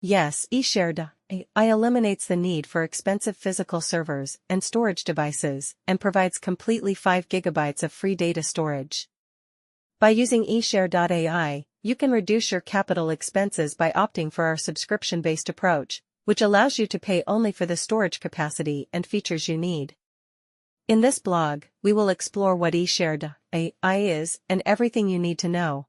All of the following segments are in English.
Yes, eShare.ai eliminates the need for expensive physical servers and storage devices and provides completely 5 GB of free data storage. By using eShare.ai, you can reduce your capital expenses by opting for our subscription-based approach, which allows you to pay only for the storage capacity and features you need. In this blog, we will explore what eShare.ai is and everything you need to know.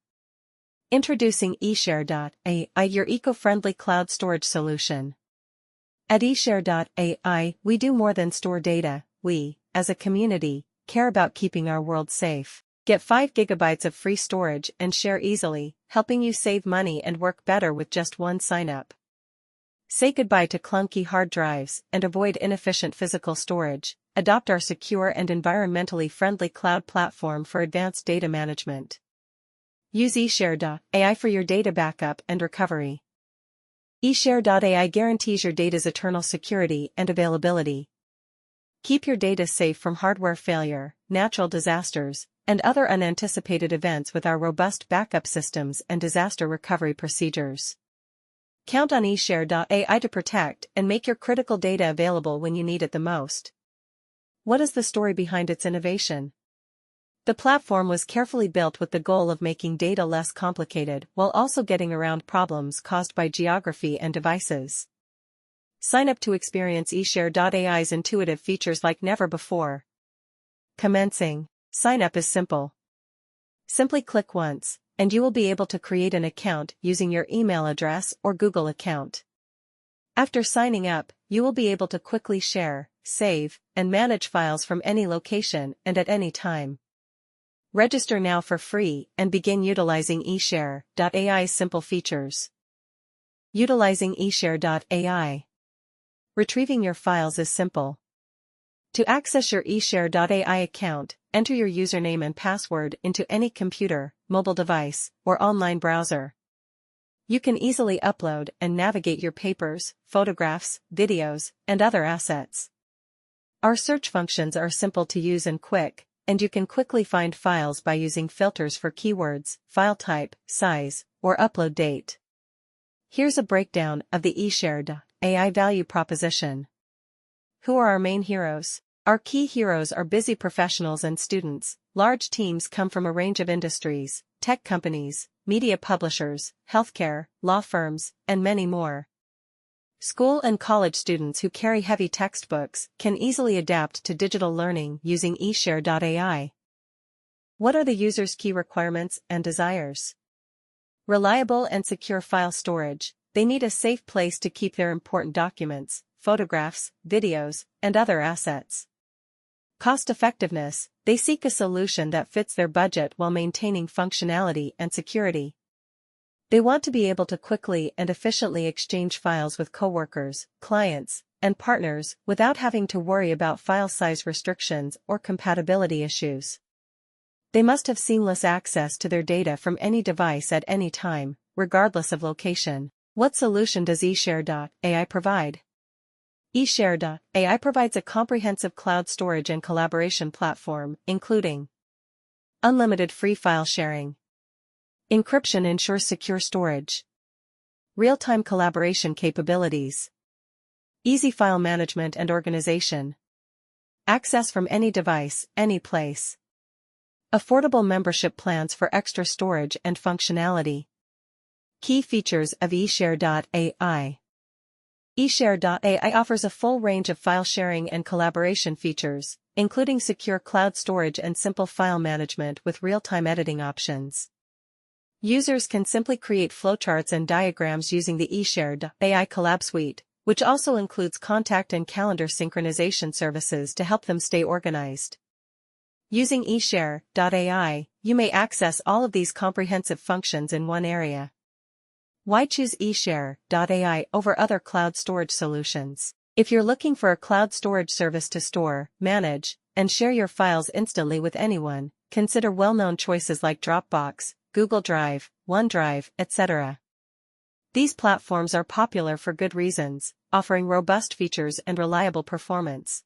Introducing eShare.ai, your eco-friendly cloud storage solution. At eShare.ai, we do more than store data. We, as a community, care about keeping our world safe. Get 5 GB of free storage and share easily, helping you save money and work better with just one sign-up. Say goodbye to clunky hard drives and avoid inefficient physical storage. Adopt our secure and environmentally friendly cloud platform for advanced data management. Use eShare.ai for your data backup and recovery. eShare.ai guarantees your data's eternal security and availability. Keep your data safe from hardware failure, natural disasters, and other unanticipated events with our robust backup systems and disaster recovery procedures. Count on eShare.ai to protect and make your critical data available when you need it the most. What is the story behind its innovation? The platform was carefully built with the goal of making data less complicated while also getting around problems caused by geography and devices. Sign up to experience eShare.ai's intuitive features like never before. Commencing. Sign up is simple. Simply click once, and you will be able to create an account using your email address or Google account. After signing up, you will be able to quickly share, save, and manage files from any location and at any time. Register now for free and begin utilizing eShare.ai's simple features. Utilizing eShare.ai. Retrieving your files is simple. To access your eShare.ai account, enter your username and password into any computer, mobile device, or online browser. You can easily upload and navigate your papers, photographs, videos, and other assets. Our search functions are simple to use and quick, and you can quickly find files by using filters for keywords, file type, size, or upload date. Here's a breakdown of the eShare.ai value proposition. Who are our main heroes? Our key heroes are busy professionals and students. Large teams come from a range of industries, tech companies, media publishers, healthcare, law firms, and many more. School and college students who carry heavy textbooks can easily adapt to digital learning using eShare.ai. What are the user's key requirements and desires? Reliable and secure file storage. They need a safe place to keep their important documents, photographs, videos, and other assets. Cost effectiveness. They seek a solution that fits their budget while maintaining functionality and security. They want to be able to quickly and efficiently exchange files with coworkers, clients, and partners without having to worry about file size restrictions or compatibility issues. They must have seamless access to their data from any device at any time, regardless of location. What solution does eShare.ai provide? eShare.ai provides a comprehensive cloud storage and collaboration platform, including unlimited free file sharing. Encryption ensures secure storage. Real-time collaboration capabilities. Easy file management and organization. Access from any device, any place. Affordable membership plans for extra storage and functionality. Key features of eShare.ai. eShare.ai offers a full range of file sharing and collaboration features, including secure cloud storage and simple file management with real-time editing options. Users can simply create flowcharts and diagrams using the eShare.ai Collab Suite, which also includes contact and calendar synchronization services to help them stay organized. Using eShare.ai, you may access all of these comprehensive functions in one area. Why choose eShare.ai over other cloud storage solutions? If you're looking for a cloud storage service to store, manage, and share your files instantly with anyone, consider well-known choices like Dropbox, Google Drive, OneDrive, etc. These platforms are popular for good reasons, offering robust features and reliable performance.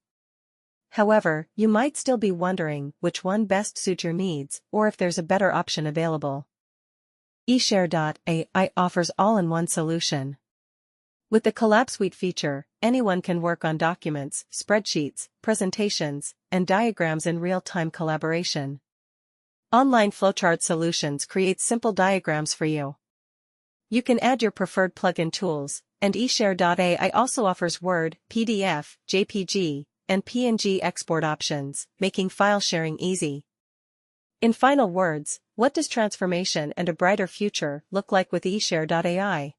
However, you might still be wondering which one best suits your needs or if there's a better option available. eShare.ai offers all-in-one solution. With the Collab Suite feature, anyone can work on documents, spreadsheets, presentations, and diagrams in real-time collaboration. Online flowchart solutions create simple diagrams for you. You can add your preferred plugin tools, and eShare.ai also offers Word, PDF, JPG, and PNG export options, making file sharing easy. In final words, what does transformation and a brighter future look like with eShare.ai?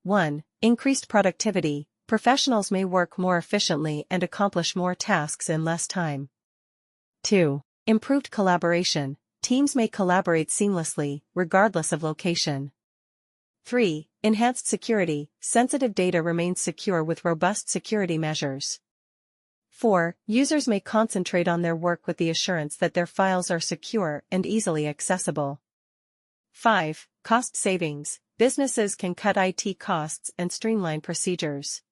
1. Increased productivity. Professionals may work more efficiently and accomplish more tasks in less time. 2. Improved collaboration. Teams may collaborate seamlessly, regardless of location. 3. Enhanced security. Sensitive data remains secure with robust security measures. 4. Users may concentrate on their work with the assurance that their files are secure and easily accessible. 5. Cost savings. Businesses can cut IT costs and streamline procedures.